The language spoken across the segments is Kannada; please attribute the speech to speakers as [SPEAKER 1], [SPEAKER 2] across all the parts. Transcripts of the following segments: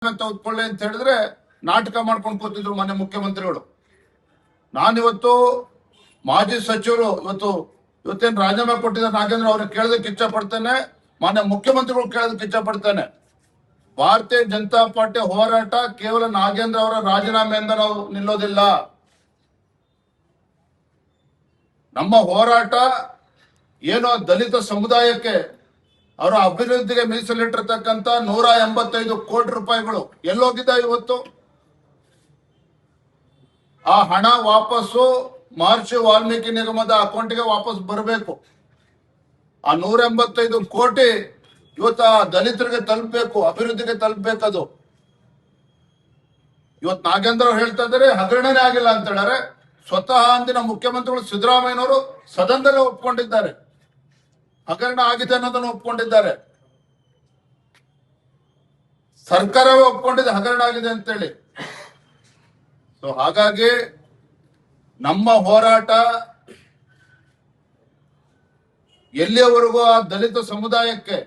[SPEAKER 1] ತೆಗೆದುಕೊಳ್ಳಿ ಅಂತ ಹೇಳಿದ್ರೆ ನಾಟಕ ಮಾಡ್ಕೊಂಡು ಕೂತಿದ್ರು ಮಾನ್ಯ ಮುಖ್ಯಮಂತ್ರಿಗಳು. ನಾನಿವತ್ತು ಮಾಜಿ ಸಚಿವರು ಇವತ್ತೇನು ರಾಜೀನಾಮೆ ಕೊಟ್ಟಿದ್ದಾರೆ ನಾಗೇಂದ್ರ ಅವ್ರಿಗೆ ಕೇಳೋದಕ್ಕೆ ಇಚ್ಛೆ ಪಡ್ತೇನೆ, ಮಾನ್ಯ ಮುಖ್ಯಮಂತ್ರಿಗಳು ಕೇಳೋದಕ್ಕೆ ಇಚ್ಛೆ ಪಡ್ತೇನೆ. ಭಾರತೀಯ ಜನತಾ ಪಾರ್ಟಿ ಹೋರಾಟ ಕೇವಲ ನಾಗೇಂದ್ರ ಅವರ ರಾಜೀನಾಮೆಯಿಂದ ನಾವು ನಿಲ್ಲೋದಿಲ್ಲ. ನಮ್ಮ ಹೋರಾಟ ಏನೋ ದಲಿತ ಸಮುದಾಯಕ್ಕೆ ಅವರ ಅಭಿವೃದ್ಧಿಗೆ ಮೀಸಲಿಟ್ಟಿರ್ತಕ್ಕಂಥ 185 ಕೋಟಿ ರೂಪಾಯಿಗಳು ಎಲ್ಲೋಗಿದ್ದಾವೆ ಇವತ್ತು? ಆ ಹಣ ವಾಪಸ್ಸು ಮಹರ್ಷಿ ವಾಲ್ಮೀಕಿ ನಿಗಮದ ಅಕೌಂಟ್ಗೆ ವಾಪಸ್ ಬರಬೇಕು. ಆ 185 ಕೋಟಿ ಇವತ್ತು ಆ ದಲಿತರಿಗೆ ತಲುಪಬೇಕು, ಅಭಿವೃದ್ಧಿಗೆ ತಲುಪಬೇಕದು. ಇವತ್ತು ನಾಗೇಂದ್ರ ಅವ್ರು ಹೇಳ್ತಾ ಇದ್ದಾರೆ ಹಗರಣನೇ ಆಗಿಲ್ಲ ಅಂತ ಹೇಳಿದ್ರೆ, ಸ್ವತಃ ಅಂದಿನ ಮುಖ್ಯಮಂತ್ರಿಗಳು ಸಿದ್ದರಾಮಯ್ಯನವರು ಸದನದಲ್ಲೇ ಒಪ್ಕೊಂಡಿದ್ದಾರೆ, ಹಗರಣ ಆಗಿದೆ ಅನ್ನೋದನ್ನು ಒಪ್ಕೊಂಡಿದ್ದಾರೆ. ಸರ್ಕಾರವೇ ಒಪ್ಕೊಂಡಿದೆ ಹಗರಣ ಆಗಿದೆ ಅಂತೇಳಿ. ಸೊ ಹಾಗಾಗಿ ನಮ್ಮ ಹೋರಾಟ ಎಲ್ಲಿಯವರೆಗೂ ಆ ದಲಿತ ಸಮುದಾಯಕ್ಕೆ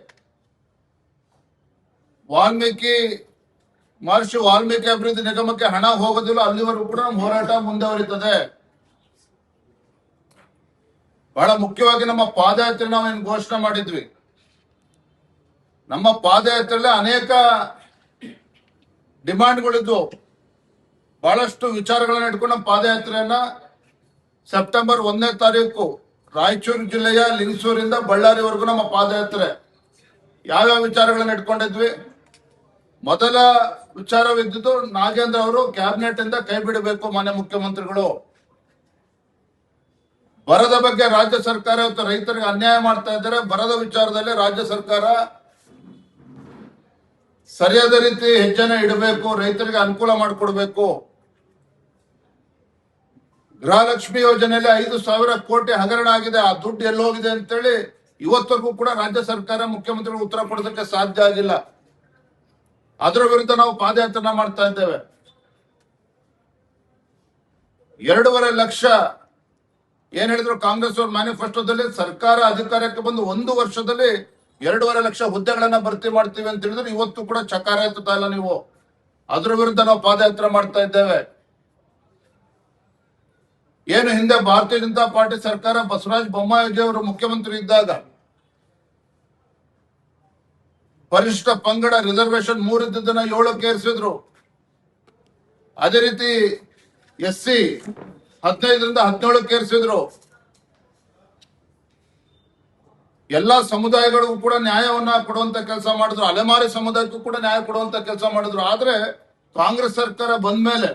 [SPEAKER 1] ಮಹರ್ಷಿ ವಾಲ್ಮೀಕಿ ಅಭಿವೃದ್ಧಿ ನಿಗಮಕ್ಕೆ ಹಣ ಹೋಗೋದಿಲ್ಲ ಅಲ್ಲಿವರೆಗೂ ಕೂಡ ನಮ್ಮ ಹೋರಾಟ ಮುಂದುವರಿತದೆ. ಬಹಳ ಮುಖ್ಯವಾಗಿ ನಮ್ಮ ಪಾದಯಾತ್ರೆ ನಾವೇನು ಘೋಷಣೆ ಮಾಡಿದ್ವಿ, ನಮ್ಮ ಪಾದಯಾತ್ರೆಯಲ್ಲಿ ಅನೇಕ ಡಿಮಾಂಡ್ಗಳಿದ್ವು. ಬಹಳಷ್ಟು ವಿಚಾರಗಳನ್ನ ಇಟ್ಕೊಂಡು ನಮ್ಮ ಪಾದಯಾತ್ರೆಯನ್ನ ಸೆಪ್ಟೆಂಬರ್ 1ನೇ ತಾರೀಕು ರಾಯಚೂರು ಜಿಲ್ಲೆಯ ಲಿಂಗಸೂರಿಂದ ಬಳ್ಳಾರಿವರೆಗೂ ನಮ್ಮ ಪಾದಯಾತ್ರೆ ಯಾವ್ಯಾವ ವಿಚಾರಗಳನ್ನ ಇಟ್ಕೊಂಡಿದ್ವಿ. ಮೊದಲ ವಿಚಾರವಿದ್ದು ನಾಗೇಂದ್ರ ಅವರು ಕ್ಯಾಬಿನೆಟ್ ಇಂದ ಕೈ ಬಿಡಬೇಕು ಮಾನ್ಯ ಮುಖ್ಯಮಂತ್ರಿಗಳು. ಬರದ ಬಗ್ಗೆ ರಾಜ್ಯ ಸರ್ಕಾರ ಇವತ್ತು ರೈತರಿಗೆ ಅನ್ಯಾಯ ಮಾಡ್ತಾ ಇದ್ದಾರೆ. ಬರದ ವಿಚಾರದಲ್ಲಿ ರಾಜ್ಯ ಸರ್ಕಾರ ಸರಿಯಾದ ರೀತಿ ಹೆಜ್ಜೆನ ಇಡಬೇಕು, ರೈತರಿಗೆ ಅನುಕೂಲ ಮಾಡಿಕೊಡ್ಬೇಕು. ಗೃಹಲಕ್ಷ್ಮಿ ಯೋಜನೆಯಲ್ಲಿ 5,000 ಕೋಟಿ ಹಗರಣ ಆಗಿದೆ, ಆ ದುಡ್ಡು ಎಲ್ಲಿ ಹೋಗಿದೆ ಅಂತೇಳಿ ಇವತ್ತರೆಗೂ ಕೂಡ ರಾಜ್ಯ ಸರ್ಕಾರ ಮುಖ್ಯಮಂತ್ರಿಗಳು ಉತ್ತರ ಕೊಡೋದಕ್ಕೆ ಸಾಧ್ಯ ಆಗಿಲ್ಲ. ಅದರ ವಿರುದ್ಧ ನಾವು ಪಾದಯಾತ್ರೆ ಮಾಡ್ತಾ ಇದ್ದೇವೆ. 2.5 ಲಕ್ಷ ಏನ್ ಹೇಳಿದ್ರು ಕಾಂಗ್ರೆಸ್ ಅವ್ರ ಮ್ಯಾನಿಫೆಸ್ಟೋದಲ್ಲಿ, ಸರ್ಕಾರ ಅಧಿಕಾರಕ್ಕೆ ಬಂದು 1 ವರ್ಷದಲ್ಲಿ 2.5 ಲಕ್ಷ ಹುದ್ದೆಗಳನ್ನ ಭರ್ತಿ ಮಾಡ್ತೀವಿ ಅಂತ ಹೇಳಿದ್ರೆ ಇವತ್ತು ಕೂಡ ಚಕಾರ ಎತ್ತುತ್ತಾ ಇಲ್ಲ ನೀವು. ಅದ್ರ ವಿರುದ್ಧ ನಾವು ಪಾದಯಾತ್ರೆ ಮಾಡ್ತಾ ಇದ್ದೇವೆ. ಏನು ಹಿಂದೆ ಭಾರತೀಯ ಜನತಾ ಪಾರ್ಟಿ ಸರ್ಕಾರ ಬಸವರಾಜ ಬೊಮ್ಮಾಯಿ ಅವರು ಮುಖ್ಯಮಂತ್ರಿ ಇದ್ದಾಗ ಪರಿಶಿಷ್ಟ ಪಂಗಡ ರಿಸರ್ವೇಶನ್ 3 ಇದ್ದದನ್ನ 7ಕ್ಕೆ ಏರಿಸಿದ್ರು. ಅದೇ ರೀತಿ SC 15ರಿಂದ 17ಕ್ಕೆ ಏರಿಸಿದ್ರು. ಎಲ್ಲಾ ಸಮುದಾಯಗಳಿಗೂ ಕೂಡ ನ್ಯಾಯವನ್ನ ಕೊಡುವಂತ ಕೆಲಸ ಮಾಡಿದ್ರು, ಅಲೆಮಾರಿ ಸಮುದಾಯಕ್ಕೂ ಕೂಡ ನ್ಯಾಯ ಕೊಡುವಂತ ಕೆಲಸ ಮಾಡಿದ್ರು. ಆದ್ರೆ ಕಾಂಗ್ರೆಸ್ ಸರ್ಕಾರ ಬಂದ ಮೇಲೆ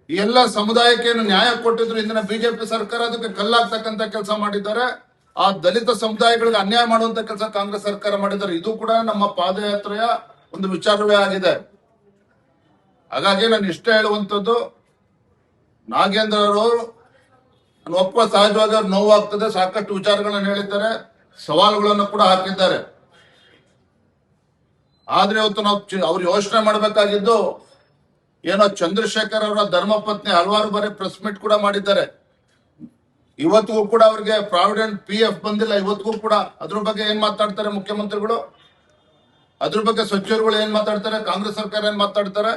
[SPEAKER 1] ಈ ಎಲ್ಲ ಸಮುದಾಯಕ್ಕೆ ಏನು ನ್ಯಾಯ ಕೊಟ್ಟಿದ್ರು ಇಂದಿನ ಬಿಜೆಪಿ ಸರ್ಕಾರ ಅದಕ್ಕೆ ಕಲ್ಲಾಗ್ತಕ್ಕಂತ ಕೆಲಸ ಮಾಡಿದ್ದಾರೆ. ಆ ದಲಿತ ಸಮುದಾಯಗಳಿಗೆ ಅನ್ಯಾಯ ಮಾಡುವಂತ ಕೆಲಸ ಕಾಂಗ್ರೆಸ್ ಸರ್ಕಾರ ಮಾಡಿದ್ದಾರೆ. ಇದು ಕೂಡ ನಮ್ಮ ಪಾದಯಾತ್ರೆಯ ಒಂದು ವಿಚಾರವೇ ಆಗಿದೆ. ಹಾಗಾಗಿ ನಾನು ಇಷ್ಟ ಹೇಳುವಂಥದ್ದು, ನಾಗೇಂದ್ರ ಅವರು ಒಪ್ಪ ಸಹಜವಾಗಿ ಅವ್ರು ನೋವಾಗ್ತದೆ, ಸಾಕಷ್ಟು ವಿಚಾರಗಳನ್ನ ಹೇಳಿದ್ದಾರೆ, ಸವಾಲುಗಳನ್ನು ಕೂಡ ಹಾಕಿದ್ದಾರೆ. ಆದ್ರೆ ಇವತ್ತು ನಾವು ಅವ್ರು ಯೋಚನೆ ಮಾಡಬೇಕಾಗಿದ್ದು, ಏನೋ ಚಂದ್ರಶೇಖರ್ ಅವರ ಧರ್ಮಪತ್ನಿ ಹಲವಾರು ಬಾರಿ ಪ್ರೆಸ್ ಮೀಟ್ ಕೂಡ ಮಾಡಿದ್ದಾರೆ. ಇವತ್ತಿಗೂ ಕೂಡ ಅವ್ರಿಗೆ ಪ್ರಾವಿಡೆಂಟ್ PF ಬಂದಿಲ್ಲ. ಇವತ್ತಿಗೂ ಕೂಡ ಅದ್ರ ಬಗ್ಗೆ ಏನ್ ಮಾತಾಡ್ತಾರೆ ಮುಖ್ಯಮಂತ್ರಿಗಳು, ಅದ್ರ ಬಗ್ಗೆ ಸಚಿವರುಗಳು ಏನ್ ಮಾತಾಡ್ತಾರೆ, ಕಾಂಗ್ರೆಸ್ ಸರ್ಕಾರ ಏನ್ ಮಾತಾಡ್ತಾರೆ?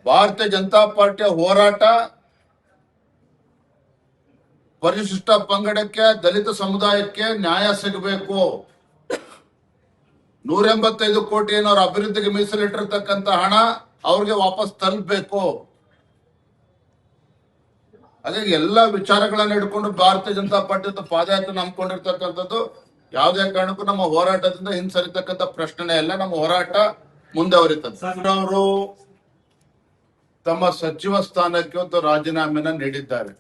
[SPEAKER 1] ಭಾರತೀಯ ಜನತಾ ಪಾರ್ಟಿಯ ಹೋರಾಟ ಪರಿಶಿಷ್ಟ ಪಂಗಡಕ್ಕೆ, ದಲಿತ ಸಮುದಾಯಕ್ಕೆ ನ್ಯಾಯ ಸಿಗಬೇಕು. 185 ಕೋಟಿ ಏನವ್ರ ಅಭಿವೃದ್ಧಿಗೆ ಮೀಸಲಿಟ್ಟಿರ್ತಕ್ಕಂಥ ಹಣ ಅವ್ರಿಗೆ ವಾಪಸ್ ತಲುಪಬೇಕು. ಹಾಗಾಗಿ ಎಲ್ಲಾ ವಿಚಾರಗಳನ್ನ ಹಿಡ್ಕೊಂಡು ಭಾರತೀಯ ಜನತಾ ಪಾರ್ಟಿ ಪಾದಯಾತ್ರೆ ನಂಬ್ಕೊಂಡಿರ್ತಕ್ಕಂಥದ್ದು ಯಾವುದೇ ಕಾರಣಕ್ಕೂ ನಮ್ಮ ಹೋರಾಟದಿಂದ ಹಿಂಸರಿತಕ್ಕಂಥ ಪ್ರಶ್ನೆ ಇಲ್ಲ. ನಮ್ಮ ಹೋರಾಟ ಮುಂದುವರಿತದೆ. ಅವರು ತಮ್ಮ ಸಚಿವ ಸ್ಥಾನಕ್ಕೆ ಒಂದು ರಾಜೀನಾಮೆನ ನೀಡಿದ್ದಾರೆ.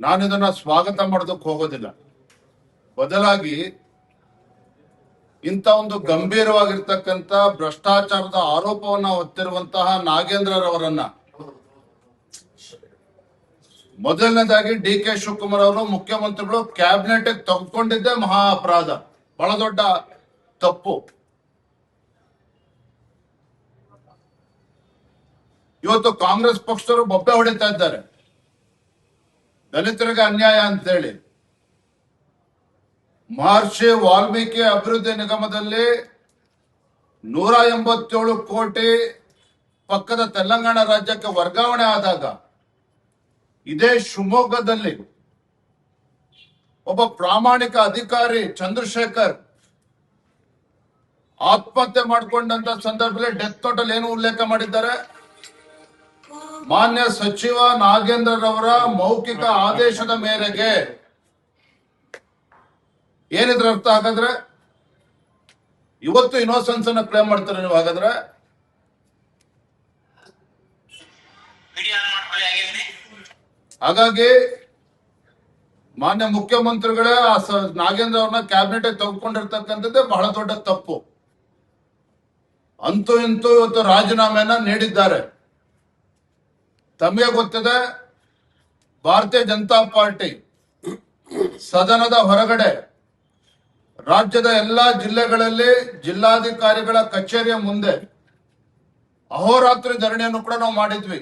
[SPEAKER 1] ನಾನು ಇದನ್ನ ಸ್ವಾಗತ ಮಾಡೋದಕ್ಕೆ ಹೋಗೋದಿಲ್ಲ. ಬದಲಾಗಿ ಇಂಥ ಒಂದು ಗಂಭೀರವಾಗಿರ್ತಕ್ಕಂಥ ಭ್ರಷ್ಟಾಚಾರದ ಆರೋಪವನ್ನ ಹೊತ್ತಿರುವಂತಹ ನಾಗೇಂದ್ರರವರನ್ನ ಮೊದಲನೇದಾಗಿ DK ಶಿವಕುಮಾರ್ ಅವರು ಮುಖ್ಯಮಂತ್ರಿಗಳು ಕ್ಯಾಬಿನೆಟ್ ತೆಗೆದುಕೊಂಡಿದ್ದೇ ಮಹಾ ಅಪರಾಧ, ಬಹಳ ದೊಡ್ಡ ತಪ್ಪು. ಇವತ್ತು ಕಾಂಗ್ರೆಸ್ ಪಕ್ಷದವರು ಬೊಬ್ಬೆ ಹೊಡಿತಾ ಇದ್ದಾರೆ ದಲಿತರಿಗೆ ಅನ್ಯಾಯ ಅಂತೇಳಿ. ಮಹರ್ಷಿ ವಾಲ್ಮೀಕಿ ಅಭಿವೃದ್ಧಿ ನಿಗಮದಲ್ಲಿ 187 ಕೋಟಿ ಪಕ್ಕದ ತೆಲಂಗಾಣ ರಾಜ್ಯಕ್ಕೆ ವರ್ಗಾವಣೆ ಆದಾಗ ಇದೇ ಶಿವಮೊಗ್ಗದಲ್ಲಿ ಒಬ್ಬ ಪ್ರಾಮಾಣಿಕ ಅಧಿಕಾರಿ ಚಂದ್ರಶೇಖರ್ ಆತ್ಮಹತ್ಯೆ ಮಾಡಿಕೊಂಡಂತ ಸಂದರ್ಭದಲ್ಲಿ ಡೆತ್ ಟೋಟಲ್ ಏನು ಉಲ್ಲೇಖ ಮಾಡಿದ್ದಾರೆ? ಮಾನ್ಯ ಸಚಿವ ನಾಗೇಂದ್ರರವರ ಮೌಖಿಕ ಆದೇಶದ ಮೇರೆಗೆ. ಏನಿದ್ರ ಅರ್ಥ? ಹಾಗಾದ್ರೆ ಇವತ್ತು ಇನ್ನೋಸೆನ್ಸ್ ಅನ್ನ ಕ್ಲೇಮ್ ಮಾಡ್ತಾರೆ ನೀವು. ಹಾಗಾದ್ರೆ ಹಾಗಾಗಿ ಮಾನ್ಯ ಮುಖ್ಯಮಂತ್ರಿಗಳೇ ನಾಗೇಂದ್ರ ಅವ್ರನ್ನ ಕ್ಯಾಬಿನೆಟ್ ತೆಗೆದುಕೊಂಡಿರ್ತಕ್ಕಂಥದ್ದೇ ಬಹಳ ದೊಡ್ಡ ತಪ್ಪು. ಅಂತೂ ಇಂತೂ ಇವತ್ತು ರಾಜೀನಾಮೆಯನ್ನ ನೀಡಿದ್ದಾರೆ. ತಮಗೆ ಗೊತ್ತಿದೆ, ಭಾರತೀಯ ಜನತಾ ಪಾರ್ಟಿ ಸದನದ ಹೊರಗಡೆ ರಾಜ್ಯದ ಎಲ್ಲಾ ಜಿಲ್ಲೆಗಳಲ್ಲಿ ಜಿಲ್ಲಾಧಿಕಾರಿಗಳ ಕಚೇರಿಯ ಮುಂದೆ ಅಹೋರಾತ್ರಿ ಧರಣಿಯನ್ನು ಕೂಡ ನಾವು ಮಾಡಿದ್ವಿ.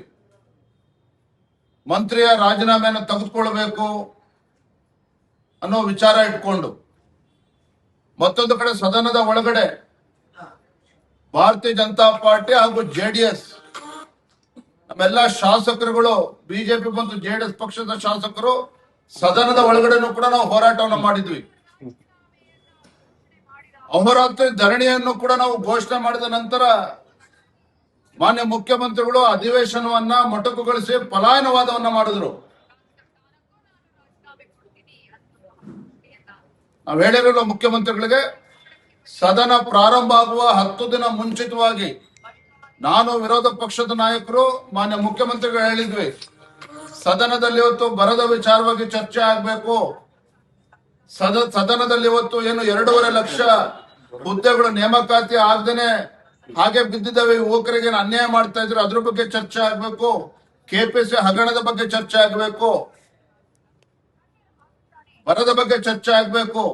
[SPEAKER 1] ಮಂತ್ರಿಯ ರಾಜೀನಾಮೆಯನ್ನು ತೆಗೆದುಕೊಳ್ಬೇಕು ಅನ್ನೋ ವಿಚಾರ ಇಟ್ಕೊಂಡು. ಮತ್ತೊಂದು ಕಡೆ ಸದನದ ಒಳಗಡೆ ಭಾರತೀಯ ಜನತಾ ಪಾರ್ಟಿ ಹಾಗೂ ಜೆಡಿಎಸ್ ನಮ್ಮೆಲ್ಲ ಶಾಸಕರುಗಳು, ಬಿಜೆಪಿ ಮತ್ತು ಜೆಡಿಎಸ್ ಪಕ್ಷದ ಶಾಸಕರು ಸದನದ ಒಳಗಡೆನೂ ಕೂಡ ನಾವು ಹೋರಾಟವನ್ನು ಮಾಡಿದ್ವಿ. ಅಹೋರಾತ್ರಿ ಧರಣಿಯನ್ನು ಕೂಡ ನಾವು ಘೋಷಣೆ ಮಾಡಿದ ನಂತರ ಮಾನ್ಯ ಮುಖ್ಯಮಂತ್ರಿಗಳು ಅಧಿವೇಶನವನ್ನ ಮೊಟಕುಗೊಳಿಸಿ ಪಲಾಯನವಾದವನ್ನ ಮಾಡಿದ್ರು. ನಾವು ಹೇಳಿರಲಿಲ್ಲ ಮುಖ್ಯಮಂತ್ರಿಗಳಿಗೆ, ಸದನ ಪ್ರಾರಂಭ ಆಗುವ 10 ದಿನ ಮುಂಚಿತವಾಗಿ ನಾನು, ವಿರೋಧ ಪಕ್ಷದ ನಾಯಕರು, ಮಾನ್ಯ ಮುಖ್ಯಮಂತ್ರಿಗಳು ಹೇಳಿದ್ವಿ, ಸದನದಲ್ಲಿ ಇವತ್ತು ಬರದ ವಿಚಾರವಾಗಿ ಚರ್ಚೆ ಆಗ್ಬೇಕು. ಸದನದಲ್ಲಿ ಇವತ್ತು ಏನು 2.5 ಲಕ್ಷ ಹುದ್ದೆಗಳು ನೇಮಕಾತಿ ಆಗದೇನೆ ಹಾಗೆ ಬಿದ್ದಿದ್ದಾವೆ, ಯುವಕರಿಗೆ ಅನ್ಯಾಯ ಮಾಡ್ತಾ ಇದ್ರು, ಅದ್ರ ಬಗ್ಗೆ ಚರ್ಚೆ ಆಗ್ಬೇಕು. ಕೆಪಿಸಿ ಹಗರಣದ ಬಗ್ಗೆ ಚರ್ಚೆ ಆಗ್ಬೇಕು, ಬರದ ಬಗ್ಗೆ ಚರ್ಚೆ ಆಗ್ಬೇಕು.